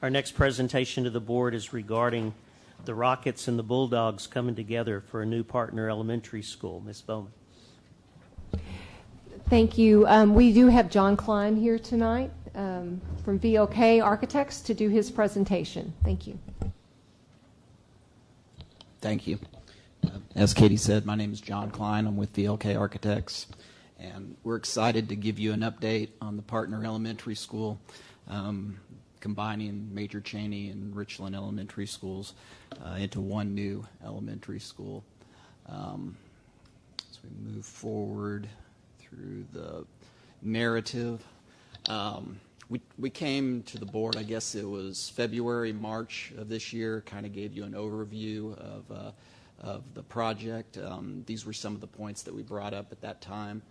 Our next presentation to the board is regarding the Rockets and the Bulldogs coming together for a new partner elementary school. Ms. Bowman. Thank you. We do have John Klein here tonight from VLK Architects to do his presentation. Thank you. Thank you. As Katie said, my name is John Klein. I'm with VLK Architects, and we're excited to give you an update on the partner elementary school, combining Major Cheney and Richland elementary schools into one new elementary school. As we move forward through the narrative, we came to the board, I guess it was February, March of this year, kind of gave you an overview of the project. These were some of the points that we brought up at that time.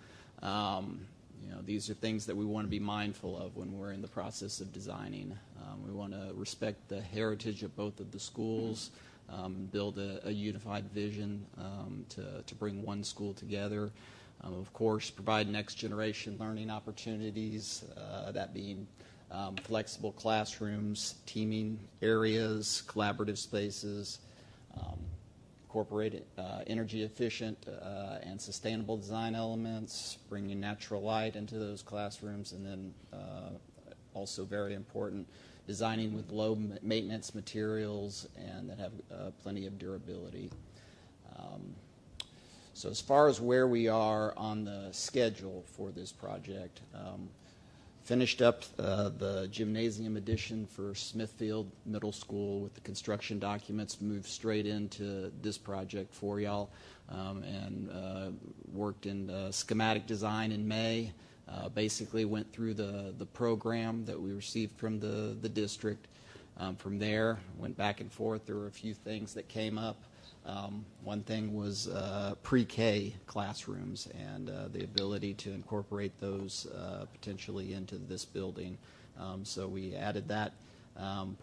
These are things that we want to be mindful of when we're in the process of designing. We want to respect the heritage of both of the schools, build a unified vision to bring one school together. Of course, provide next generation learning opportunities, that being flexible classrooms, teaming areas, collaborative spaces, incorporate energy efficient and sustainable design elements, bringing natural light into those classrooms, and then also very important, designing with low maintenance materials and that have plenty of durability. So as far as where we are on the schedule for this project, finished up the gymnasium addition for Smithfield Middle School with the construction documents, moved straight into this project for y'all, and worked in Schematic Design in May. Basically went through the program that we received from the district. From there, went back and forth. There were a few things that came up. One thing was pre-K classrooms and the ability to incorporate those potentially into this building. So we added that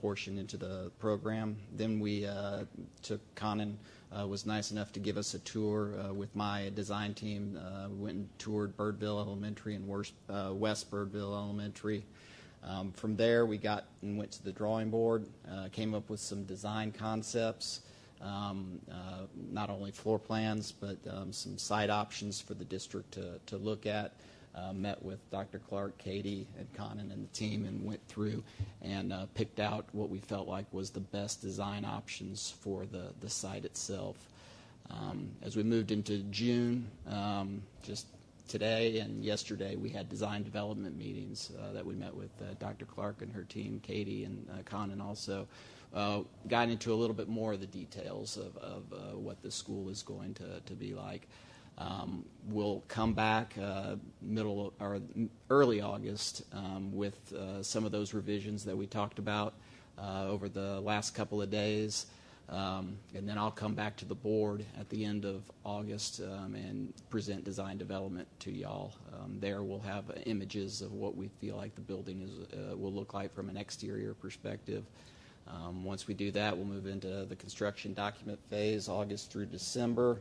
portion into the program. Then we Conan was nice enough to give us a tour with my design team. We went and toured Birdville Elementary and West Birdville Elementary. From there, we went to the drawing board, came up with some design concepts. Not only floor plans, but some site options for the district to look at. Met with Dr. Clark, Katie, and Conan and the team and went through and picked out what we felt like was the best design options for the site itself. As we moved into June, just today and yesterday, we had design development meetings that we met with Dr. Clark and her team, Katie and Conan also. Got into a little bit more of the details of what the school is going to be like. We'll come back middle or early August with some of those revisions that we talked about over the last couple of days. And then I'll come back to the board at the end of August and present design development to y'all. There we'll have images of what we feel like the building will look like from an exterior perspective. Once we do that, we'll move into the construction document phase, August through December.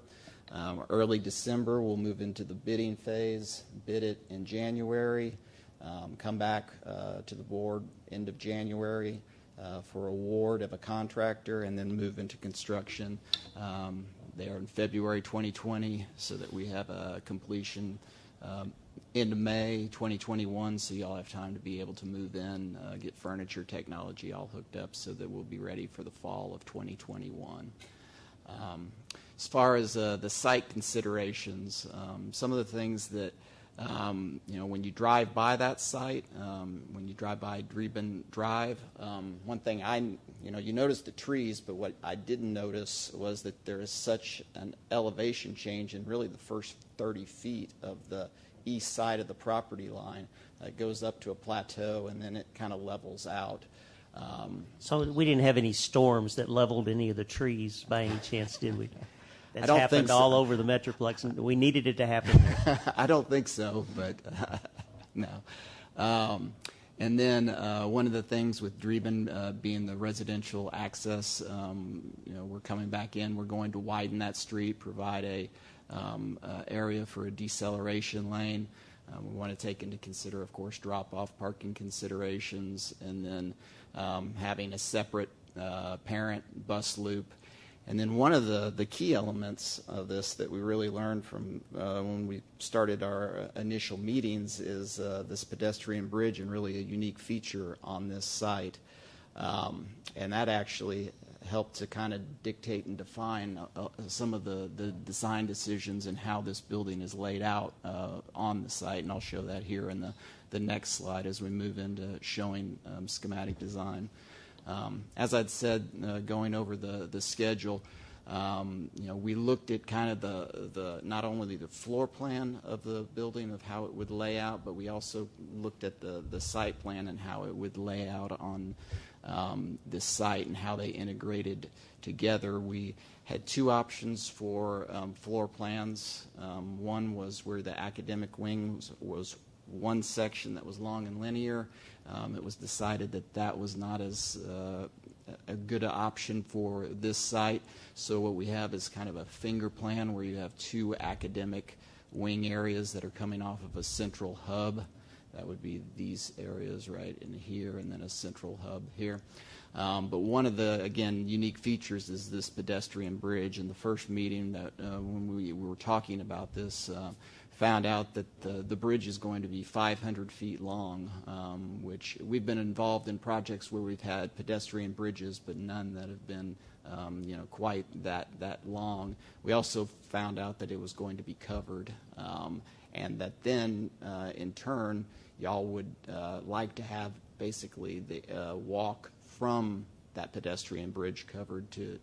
Early December, we'll move into the bidding phase, bid it in January, come back to the board end of January for award of a contractor, and then move into construction there in February 2020 so that we have a completion into May 2021, so y'all have time to be able to move in, get furniture, technology all hooked up so that we'll be ready for the fall of 2021. As far as the site considerations, some of the things that, when you drive by that site, when you drive by Dreben Drive, one thing you notice the trees, but what I didn't notice was that there is such an elevation change in really the first 30 feet of the east side of the property line. It goes up to a plateau and then it kind of levels out. So we didn't have any storms that leveled any of the trees by any chance, did we? That's I don't happened think so. all over the Metroplex, and we needed it to happen there. I don't think so, but no. And then one of the things with Dreben being the residential access, we're coming back in. We're going to widen that street, provide a area for a deceleration lane. We want to take into consider, of course, drop-off parking considerations, and then having a separate parent bus loop. And then one of the key elements of this that we really learned from when we started our initial meetings is this pedestrian bridge, and really a unique feature on this site. And that actually helped to kind of dictate and define some of the design decisions and how this building is laid out on the site. And I'll show that here in the next slide as we move into showing schematic design. As I'd said, going over the schedule, we looked at kind of the not only the floor plan of the building of how it would lay out, but we also looked at the site plan and how it would lay out on this site and how they integrated together. We had two options for floor plans. One was where the academic wing was one section that was long and linear. It was decided that that was not as a good option for this site. So what we have is kind of a finger plan where you have two academic wing areas that are coming off of a central hub. That would be these areas right in here, and then a central hub here. But one of the, again, unique features is this pedestrian bridge. In the first meeting that when we were talking about this, found out that the bridge is going to be 500 feet long, which we've been involved in projects where we've had pedestrian bridges, but none that have been quite that long. We also found out that it was going to be covered, and that then in turn y'all would like to have basically the walk from that pedestrian bridge covered to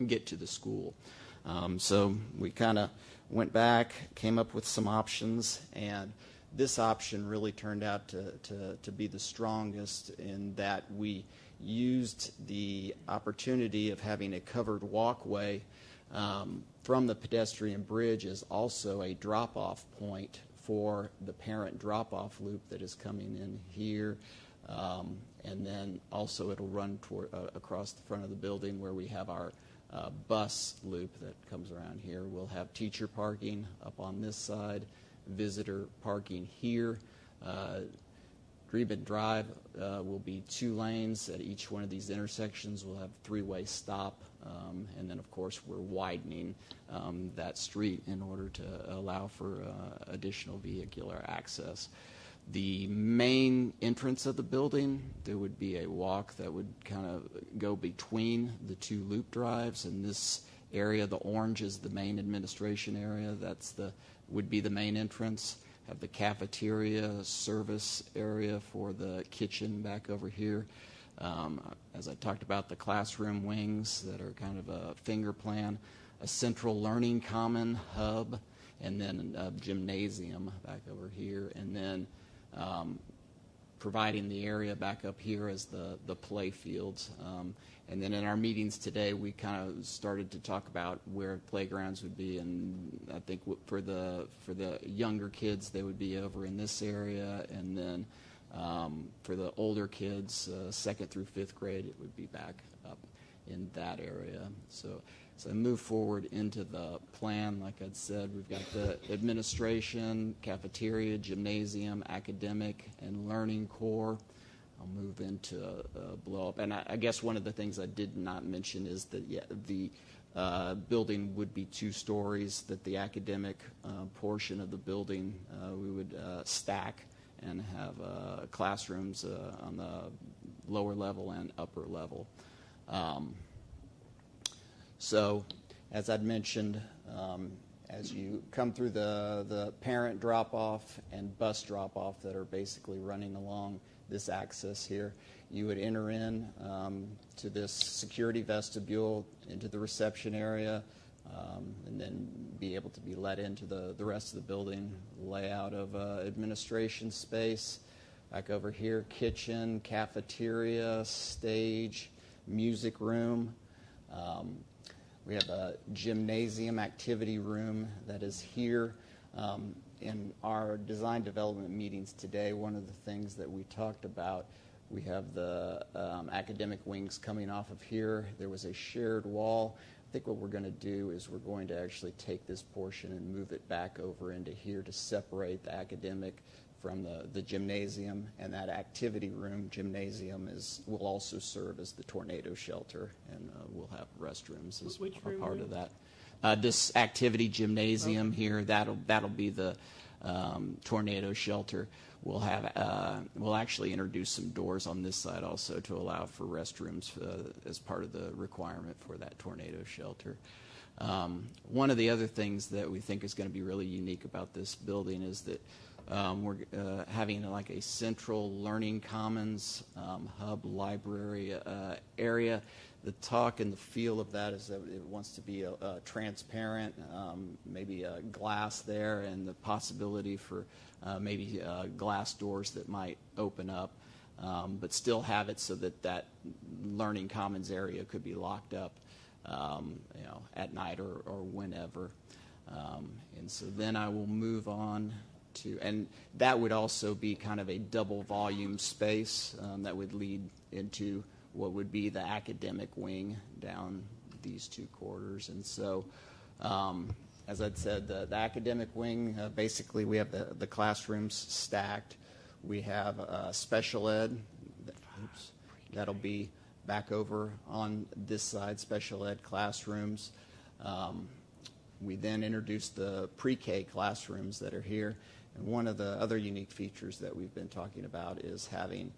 get to the school. So we kind of went back, came up with some options, and this option really turned out to be the strongest in that we used the opportunity of having a covered walkway from the pedestrian bridge as also a drop-off point for the parent drop-off loop that is coming in here. And then also it'll run toward, across the front of the building where we have our bus loop that comes around here. We'll have teacher parking up on this side, visitor parking here. Greben Drive will be 2 lanes at each one of these intersections. We'll have 3-way stop, and then of course we're widening that street in order to allow for additional vehicular access. The main entrance of the building, there would be a walk that would kind of go between the 2 loop drives. In this area, the orange is the main administration area. Would be the main entrance. Have the cafeteria service area for the kitchen back over here. As I talked about, the classroom wings that are kind of a finger plan, a central learning common hub, and then a gymnasium back over here, and then providing the area back up here as the play fields. And then in our meetings today, we kind of started to talk about where playgrounds would be, and I think for the younger kids, they would be over in this area, and then for the older kids, 2nd through 5th grade, it would be back up in that area. So as I move forward into the plan, like I'd said, we've got the administration, cafeteria, gymnasium, academic, and learning core. I'll move into blow up. And I guess one of the things I did not mention is that the building would be 2 stories, that the academic portion of the building we would stack and have classrooms on the lower level and upper level. So, as I'd mentioned, as you come through the parent drop-off and bus drop-off that are basically running along this axis here, you would enter in to this security vestibule into the reception area, and then be able to be let into the rest of the building. Layout of administration space. Back over here, kitchen, cafeteria, stage, music room. We have a gymnasium activity room that is here. In our design development meetings today, one of the things that we talked about, we have the academic wings coming off of here. There was a shared wall. I think what we're going to do is we're going to actually take this portion and move it back over into here to separate the academic from the gymnasium, and that activity room gymnasium will also serve as the tornado shelter, and we'll have restrooms as a part of that. This activity gymnasium here, that'll be the tornado shelter. We'll actually introduce some doors on this side also to allow for restrooms as part of the requirement for that tornado shelter. One of the other things that we think is going to be really unique about this building is that we're having like a central learning commons hub library area. The talk and the feel of that is that it wants to be transparent, maybe glass there, and the possibility for maybe glass doors that might open up, but still have it so that learning commons area could be locked up, at night or whenever. And so then I will move on to, and that would also be kind of a double volume space that would lead into what would be the academic wing down these two quarters. And so, as I'd said, the academic wing, basically we have the classrooms stacked. We have special ed. That'll be back over on this side, special ed classrooms. We then introduced the pre-K classrooms that are here. And one of the other unique features that we've been talking about is having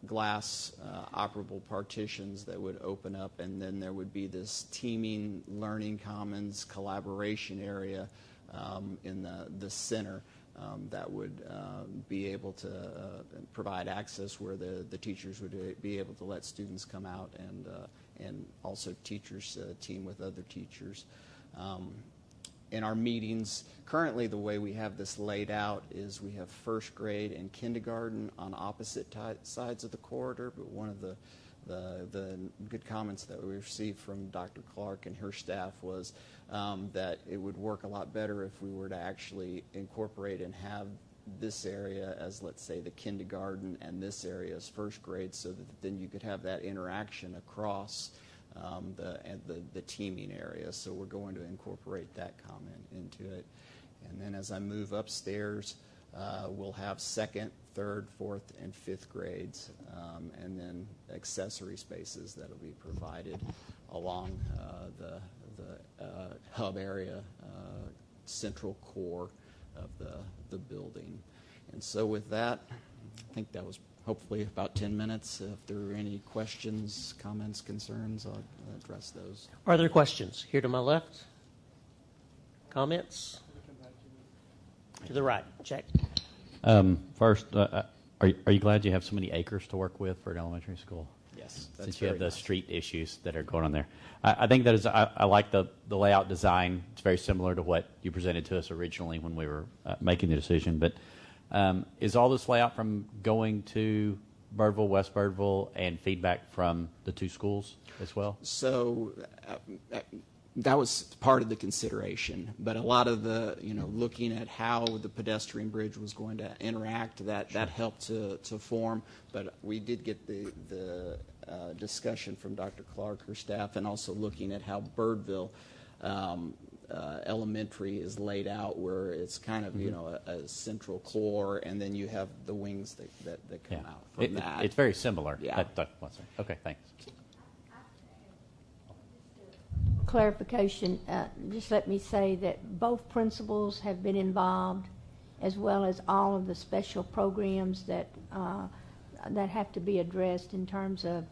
glass operable partitions that would open up, and then there would be this teaming learning commons collaboration area in the center that would be able to provide access where the teachers would be able to let students come out and also teachers team with other teachers. In our meetings, currently the way we have this laid out is we have first grade and kindergarten on opposite sides of the corridor, but one of the good comments that we received from Dr. Clark and her staff was that it would work a lot better if we were to actually incorporate and have this area as, let's say, the kindergarten and this area as first grade, so that then you could have that interaction across the teaming area. So we're going to incorporate that comment into it. And then as I move upstairs, we'll have second, third, fourth, and fifth grades, and then accessory spaces that will be provided along the hub area, central core of the building. And so with that, I think that was hopefully about 10 minutes. If there are any questions, comments, concerns, I'll address those. Are there questions? Here to my left. Comments? To the right. Check. First, are you glad you have so many acres to work with for an elementary school? Yes. Since you have the street issues that are going on there. I think that is, I like the layout design. It's very similar to what you presented to us originally when we were making the decision. But is all this layout from going to Birdville, West Birdville, and feedback from the two schools as well? So that was part of the consideration, but a lot of the, looking at how the pedestrian bridge was going to interact, that helped to form. But we did get the discussion from Dr. Clark, her staff, and also looking at how Birdville Elementary is laid out, where it's kind of a central core, and then you have the wings that come out from that. It's very similar. Yeah. Okay, thanks. Clarification, just let me say that both principals have been involved, as well as all of the special programs that have to be addressed in terms of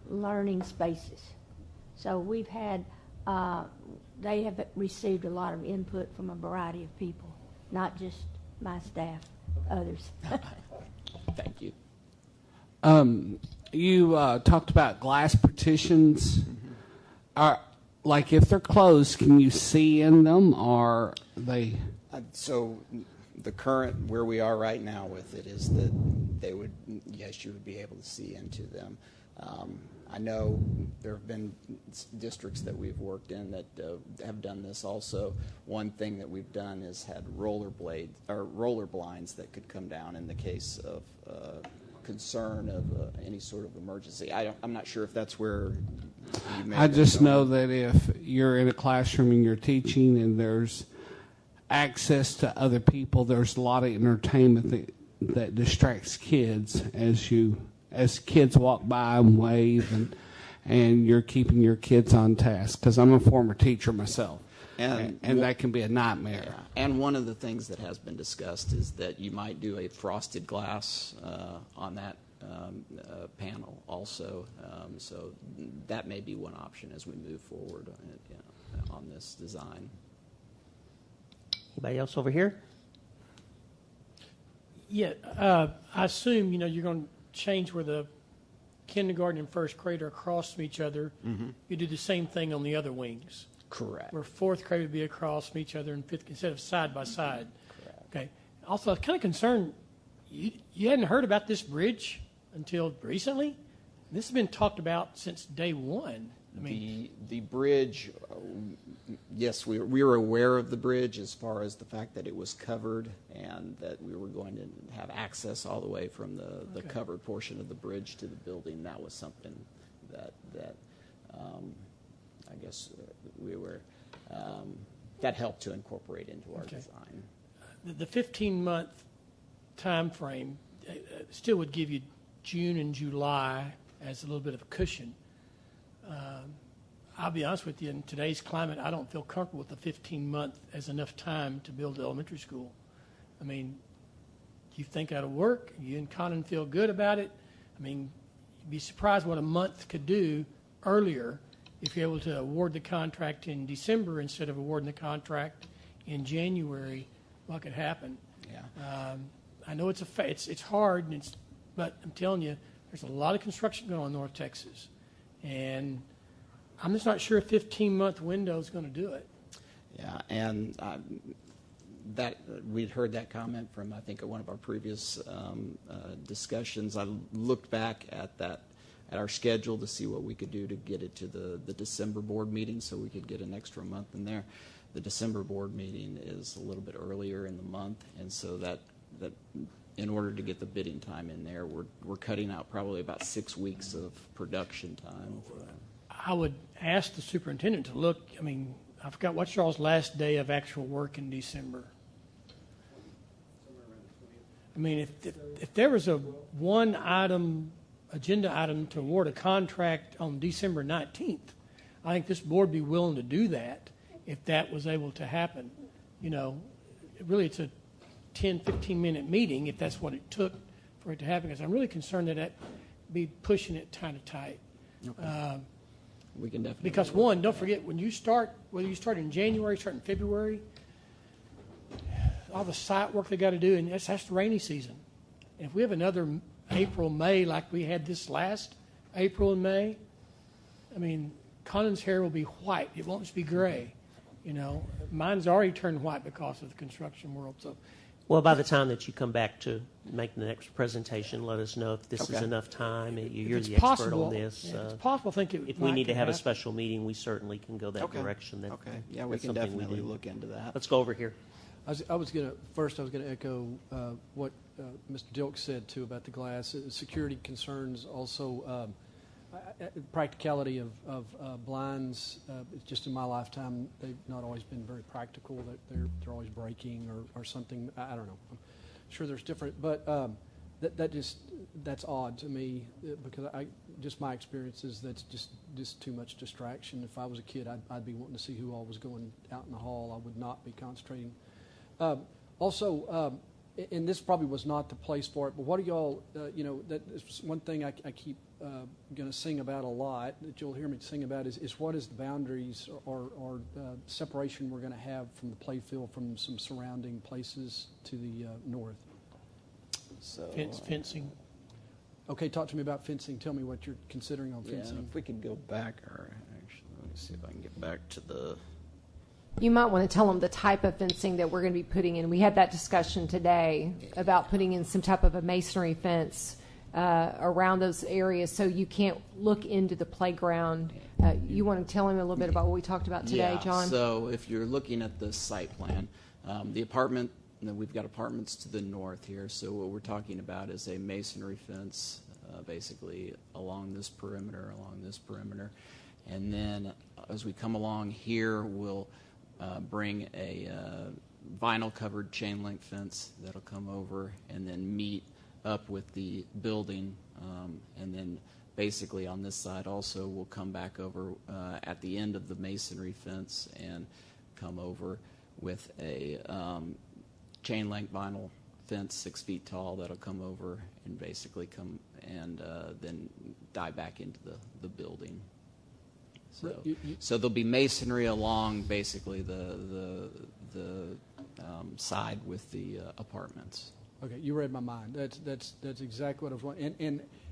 learning spaces. So we've had, they have received a lot of input from a variety of people, not just my staff, others. Thank you. You talked about glass partitions. Like if they're closed, can you see in them, or they? So the current, where we are right now with it, is that they would, yes, you would be able to see into them. I know there have been districts that we've worked in that have done this also. One thing that we've done is had roller blinds that could come down in the case of concern of any sort of emergency. I'm not sure if that's where you may I just know that if you're in a classroom and you're teaching and there's access to other people. There's a lot of entertainment that distracts kids as kids walk by and wave, and you're keeping your kids on task. Because I'm a former teacher myself, and that can be a nightmare. Yeah. And one of the things that has been discussed is that you might do a frosted glass on that panel also. So that may be one option as we move forward on this design. Anybody else over here? Yeah, I assume you're going to change where the kindergarten and first grade are across from each other. Mm-hmm. You do the same thing on the other wings. Correct. Where fourth grade would be across from each other and fifth instead of side by side. Correct. Okay. Also, I was kind of concerned. You hadn't heard about this bridge until recently. This has been talked about since day one. I mean, the bridge, yes, we were aware of the bridge as far as the fact that it was covered and that we were going to have access all the way from the covered portion of the bridge to the building. That was something that I guess we were that helped to incorporate into our design. The 15-month time frame still would give you June and July as a little bit of a cushion. I'll be honest with you, in today's climate, I don't feel comfortable with the 15-month as enough time to build an elementary school. I mean, do you think that'll work? You and Conan feel good about it? I mean, you'd be surprised what a month could do earlier if you're able to award the contract in December instead of awarding the contract in January. What could happen? Yeah. I know it's hard, but I'm telling you, there's a lot of construction going on in North Texas, and I'm just not sure a 15-month window is going to do it. Yeah, and that we'd heard that comment from, I think, one of our previous discussions. I looked back at our schedule to see what we could do to get it to the December board meeting so we could get an extra month in there. The December board meeting is a little bit earlier in the month, and so that in order to get the bidding time in there, we're cutting out probably about 6 weeks of production time. I would ask the superintendent to look. I mean, I forgot what's y'all's last day of actual work in December. I mean, if there was a one agenda item to award a contract on December 19th, I think this board would be willing to do that if that was able to happen. Really it's a 10, 15-minute meeting if that's what it took for it to happen, because I'm really concerned that be pushing it kind of tight. Okay. We can definitely. Because one, don't forget, when you start, whether you start in January, start in February, all the site work they got to do, and that's the rainy season. And if we have another April, May, like we had this last April and May, I mean, Conan's hair will be white. It won't just be gray. Mine's already turned white because of the construction world. So, Well, by the time that you come back to make the next presentation, let us know if this is Okay. enough time. You're it's the expert possible, on this. if it's possible, I think If we need to have a happen. special meeting, we certainly can go that Okay. direction. Okay. Yeah, we That's can something we definitely do. look into that. Let's go over here. I was going to echo what Mr. Dilk said too about the glass. Security concerns, also practicality of blinds. Just in my lifetime, they've not always been very practical. They're always breaking or something. I don't know. I'm sure there's different, but that's odd to me because just my experience is that's just too much distraction. If I was a kid, I'd be wanting to see who all was going out in the hall. I would not be concentrating. Also, and this probably was not the place for it, but what do y'all, that is one thing I keep going to sing about a lot, that you'll hear me sing about, is what is the boundaries or separation we're going to have from the play field from some surrounding places to the north? So Fencing. Okay, talk to me about fencing. Tell me what you're considering on yeah, fencing. if we could go back, or actually, let me see if I can get back to the. You might want to tell them the type of fencing that we're going to be putting in. We had that discussion today about putting in some type of a masonry fence around those areas so you can't look into the playground. You want to tell him a little bit about what we talked about today, Yeah, John? so if you're looking at the site plan, the apartment, we've got apartments to the north here, so what we're talking about is a masonry fence basically along this perimeter, and then as we come along here, we'll bring vinyl covered chain link fence that'll come over and then meet up with the building, and then basically on this side also we'll come back over at the end of the masonry fence and come over with a chain link vinyl fence 6 feet tall that'll come over and basically come and then die back into the building. So there'll be masonry along basically the side with the apartments. Okay, you read my mind. That's exactly what I was wanting.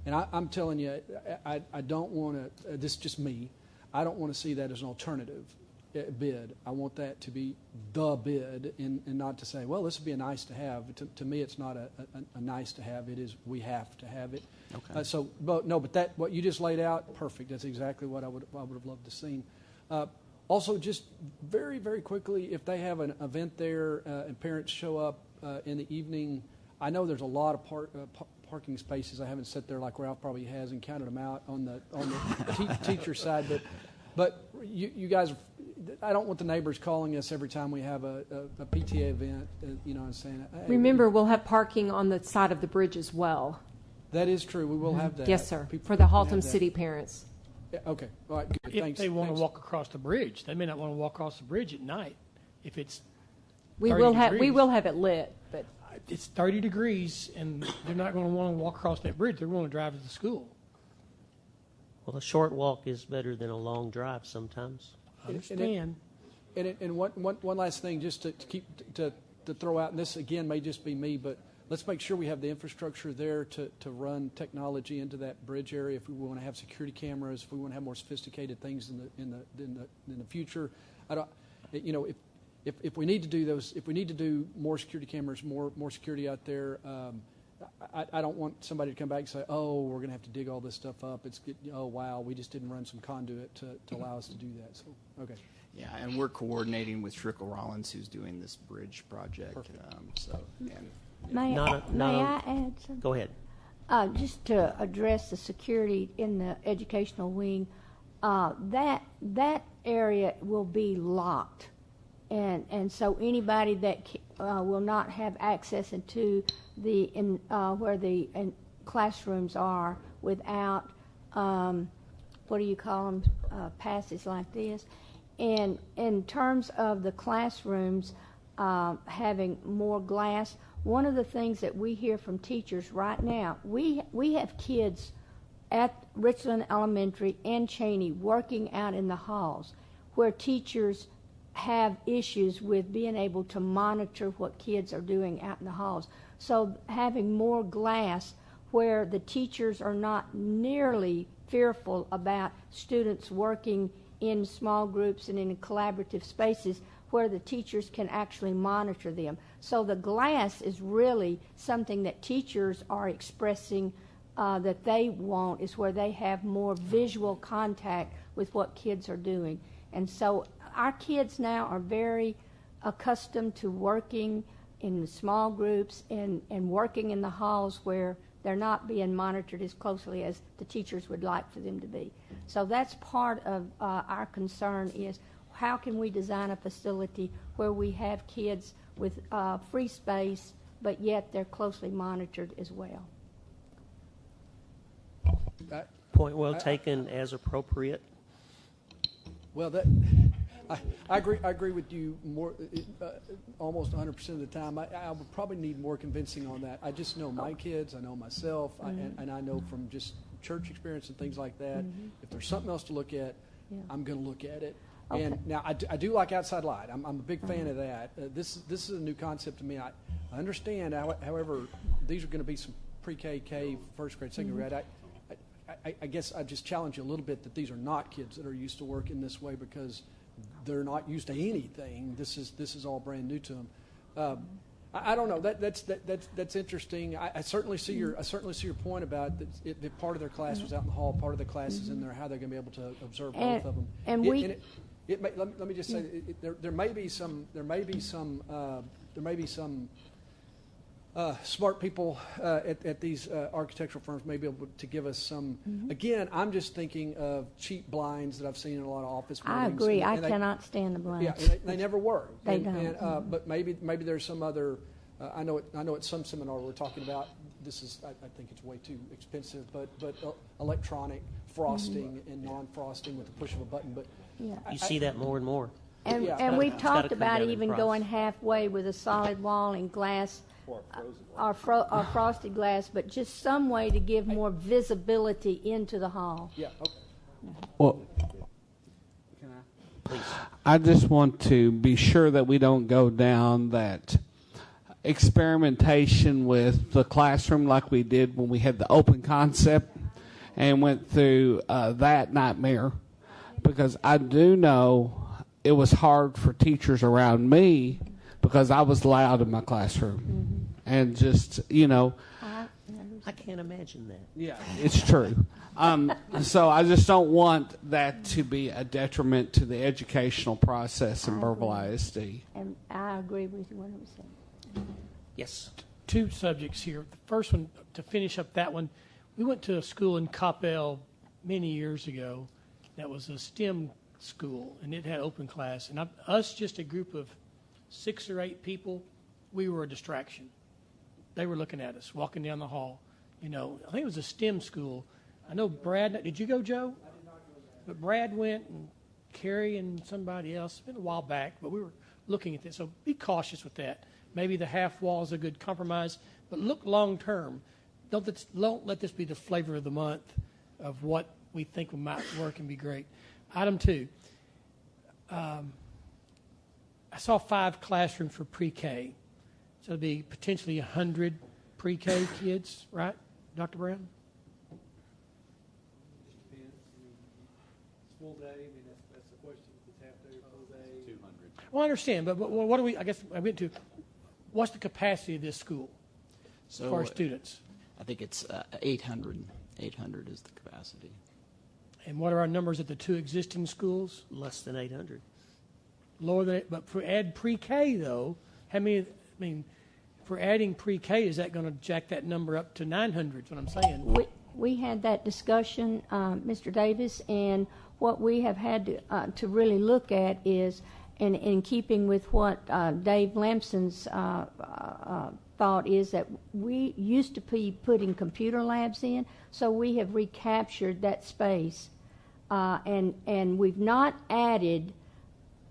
And I'm telling you, I don't want to. This is just me. I don't want to see that as an alternative bid. I want that to be the bid, and not to say, well, this would be a nice to have. To me, it's not a nice to have. It is we have to have it. Okay. But that what you just laid out, perfect. That's exactly what I would have loved to see. Also, just very, very quickly, if they have an event there and parents show up in the evening, I know there's a lot of parking spaces. I haven't sat there like Ralph probably has and counted them out on the teacher side. But you guys, I don't want the neighbors calling us every time we have a PTA event, and saying, hey, Remember, we'll have parking on the side of the bridge as well. That is true. We will have that. Yes, sir, People for the can Haltom have that. City parents. Yeah, okay. All right. Good. If Thanks. they want Thanks. to walk across the bridge, they may not want to walk across the bridge at night. If it's We 30 will degrees. have it lit, but It's 30 degrees, and they're not going to want to walk across that bridge. They're going to drive to the school. Well, a short walk is better than a long drive sometimes. I understand. And one last thing, just to keep to throw out, and this again may just be me, but let's make sure we have the infrastructure there to run technology into that bridge area. If we want to have security cameras, if we want to have more sophisticated things in the future, if we need to do those, if we need to do more security cameras, more security out there. I don't want somebody to come back and say, "Oh, we're going to have to dig all this stuff up." Oh, wow, we just didn't run some conduit to allow us to do that. So, okay. Yeah, and we're coordinating with Trickle Rollins, who's doing this bridge project. May I add something? Go ahead. Just to address the security in the educational wing, that area will be locked, and so anybody that will not have access into where the classrooms are without what do you call them, passes like this. And in terms of the classrooms having more glass, one of the things that we hear from teachers right now, we have kids at Richland Elementary and Cheney working out in the halls where teachers have issues with being able to monitor what kids are doing out in the halls. So having more glass where the teachers are not nearly fearful about students working in small groups and in collaborative spaces where the teachers can actually monitor them. So the glass is really something that teachers are expressing that they want, is where they have more visual contact with what kids are doing. And so our kids now are very accustomed to working in the small groups and working in the halls where they're not being monitored as closely as the teachers would like for them to be. So that's part of our concern is how can we design a facility where we have kids with free space, but yet they're closely monitored as well. Point well taken, as appropriate. Well, I agree with you more, almost 100% of the time. I would probably need more convincing on that. I just know my kids, I know myself, and I know from just church experience and things like that. If there's something else to look at, I'm going to look at it. Okay. And now I do like outside light. I'm a big fan of that. This is a new concept to me. I understand. However, these are going to be some pre-K, K, first grade, second grade. I guess I just challenge you a little bit that these are not kids that are used to working this way because they're not used to anything. This is all brand new to them. I don't know. That's interesting. I certainly see your point about that. If part of their class was out in the hall, part of the class is in there. How they're going to be able to observe both of them. And let me just say there may be some smart people at these architectural firms may be able to give us some. Again, I'm just thinking of cheap blinds that I've seen in a lot of office buildings. I agree. and I they- cannot stand the blinds. Yeah, they never work. They And, don't. but maybe there's some other. I know at some seminar we're talking about. This is I think it's way too expensive, but electronic frosting and non-frosting with the push of a button. But Yeah. You see that more and more. And, Yeah. and we've It's gotta talked come about down in even price. going halfway with a solid wall and glass or frosted glass, but just some way to give more visibility into the hall. yeah, okay. Well, I just want to be sure that we don't go down that experimentation with the classroom like we did when we had the open concept and went through that nightmare, because I do know it was hard for teachers around me because I was loud in my classroom. And just, I can't imagine that. yeah, it's true. So I just don't want that to be a detriment to the educational process in Burville ISD. And I agree with you 100%. Yes. Two subjects here. The first one, to finish up that one, we went to a school in Coppell many years ago that was a STEM school, and it had open class. And us, just a group of 6 or 8 people, we were a distraction. They were looking at us, walking down the hall. I think it was a STEM school. I know Brad, did you go, Joe? I did not go there. But Brad went, and Carrie and somebody else. It's been a while back, but we were looking at this. So be cautious with that. Maybe the half wall is a good compromise, but look long term. Don't let this be the flavor of the month of what we think might work and be great. Item 2. I saw 5 classrooms for pre-K. So it'll be potentially 100 pre-K kids, right, Dr. Brown? Full day. I mean, that's the question. It's half day or full day. 200. Well, I understand, but what do we, I guess I went to, what's the capacity of this school So for our students? I think it's 800. 800 is the capacity. And what are our numbers at the 2 existing schools? Less than 800. Lower than it, but for add pre-K though, how many? I mean, for adding pre-K, is that going to jack that number up to 900? Is what I'm saying. We had that discussion, Mr. Davis, and what we have had to really look at is, and in keeping with what Dave Lampson's thought is, that we used to be putting computer labs in, so we have recaptured that space, and we've not added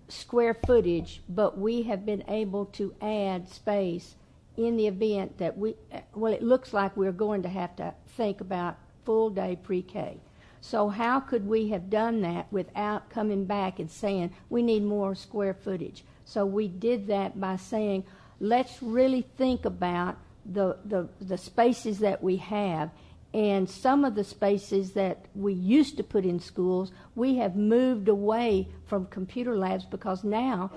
square footage, but we have been able to add space in the event that it looks like we're going to have to think about full day pre-K. So how could we have done that without coming back and saying we need more square footage? So we did that by saying, let's really think about the spaces that we have, and some of the spaces that we used to put in schools, we have moved away from computer labs because now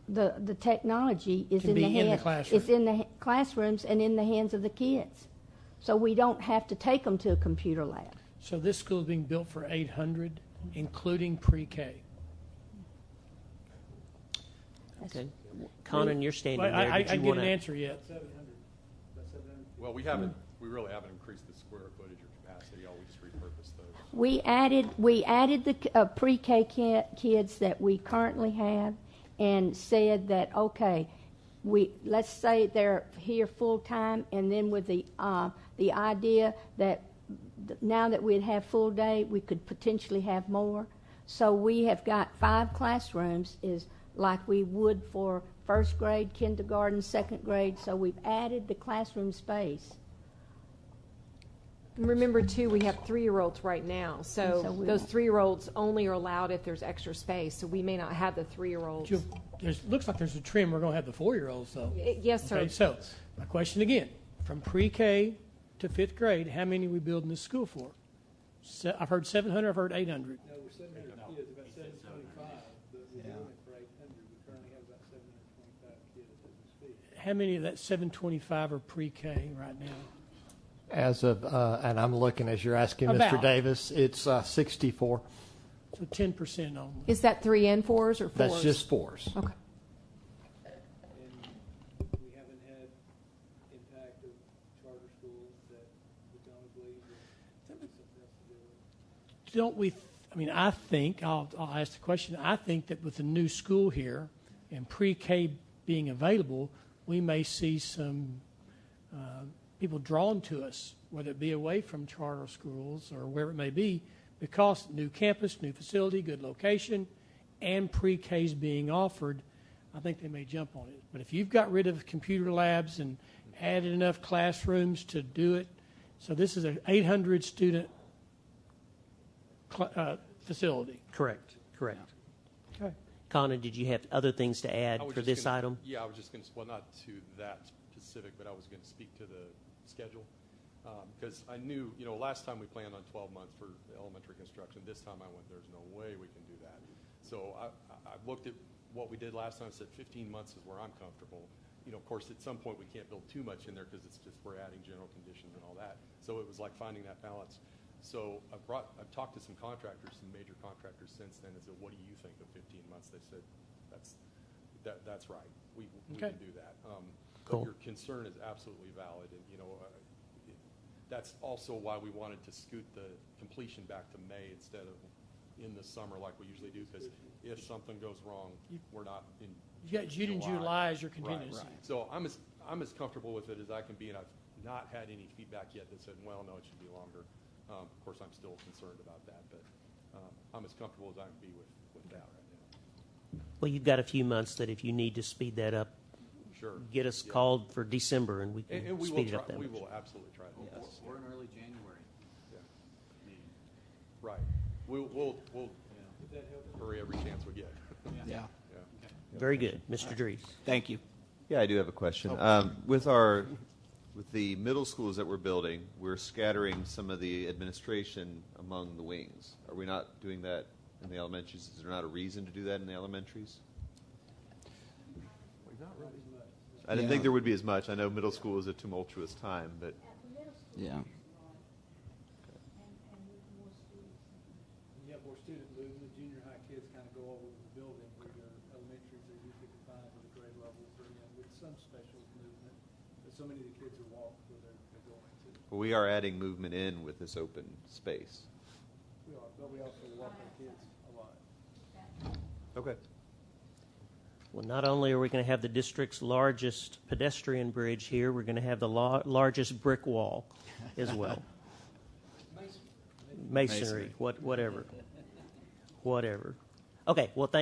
the technology is in the classrooms and in the hands of the kids. So we don't have to take them to a computer lab. So this school is being built for 800, including pre-K. Okay. Conan, you're standing there. I Did you didn't get want an to? answer yet. Well, we really haven't increased the square footage or capacity. We just repurposed those. We added the pre-K kids that we currently have, and said that okay, let's say they're here full time, and then with the idea that now that we'd have full day, we could potentially have more. So we have got 5 classrooms, is like we would for first grade, kindergarten, second grade. So we've added the classroom space. Remember, too, we have 3-year-olds right now. So those 3-year-olds only are allowed if there's extra space. So we may not have the 3-year-olds. Looks like there's a trend. We're going to have the 4-year-olds, though. Yes, sir. Okay, so my question again, from pre-K to 5th grade, how many are we building this school for? I've heard 700, I've heard 800. No, we're 700 kids, about 725. We're doing it for 800. We currently have about 725 kids as we speak. How many of that 725 are pre-K right now? As of, and I'm looking as you're asking, About. Mr. Davis, it's 64. So 10% only. Is that 3 and 4s or 4s? That's just 4s. Okay. And we haven't had impact don't we, I mean, I think, I'll ask the question, I think that with the new school here and pre-K being available, we may see some people drawn to us, whether it be away from charter schools or wherever it may be, because new campus, new facility, good location, and pre-Ks being offered, I think they may jump on it. But if you've got rid of computer labs and added enough classrooms to do it, so this is an 800 student facility. Correct. Okay. Conan, did you have other things to add for this item? Yeah, I was just going to, well, not to that specific, but I was going to speak to the schedule. Because I knew, last time we planned on 12 months for elementary construction. This time I went, there's no way we can do that. So I looked at what we did last time. I said 15 months is where I'm comfortable. Of course, at some point we can't build too much in there because it's just we're adding general conditions and all that. So it was like finding that balance. So I've talked to some contractors, some major contractors since then, and said, what do you think of 15 months? They said, that's right. We can do that. Cool. But your concern is absolutely valid, and that's also why we wanted to scoot the completion back to May instead of in the summer like we usually do, because if something goes wrong, we're not in You got June and July as your contingency. Right. So I'm as comfortable with it as I can be, and I've not had any feedback yet that said, well, no, it should be longer. Of course, I'm still concerned about that, but I'm as comfortable as I can be with that right now. Well, you've got a few months that if you need to speed that up, Sure. get us called for December, and we can And we speed will it up that we much. will absolutely try to. Yes. We're in early January. Yeah. Right. We'll hurry every chance we get. Yeah. Very good. Mr. Dries. Thank you. Yeah, I do have a question. With the middle schools that we're building, we're scattering some of the administration among the wings. Are we not doing that in the elementaries? Is there not a reason to do that in the elementaries? Not really. I didn't think there would be as much. I know middle school is a tumultuous time, but Yeah. You have more student movement. Junior high kids kind of go all over the building, where your elementaries are usually confined to the grade levels, or with some special movement. But so many of the kids are walk where they're going to. we are adding movement in with this open space. We are, but we also walk our kids a lot. Okay. Well, not only are we going to have the district's largest pedestrian bridge here, we're going to have the largest brick wall as well. Masonry, whatever. Okay, well, thank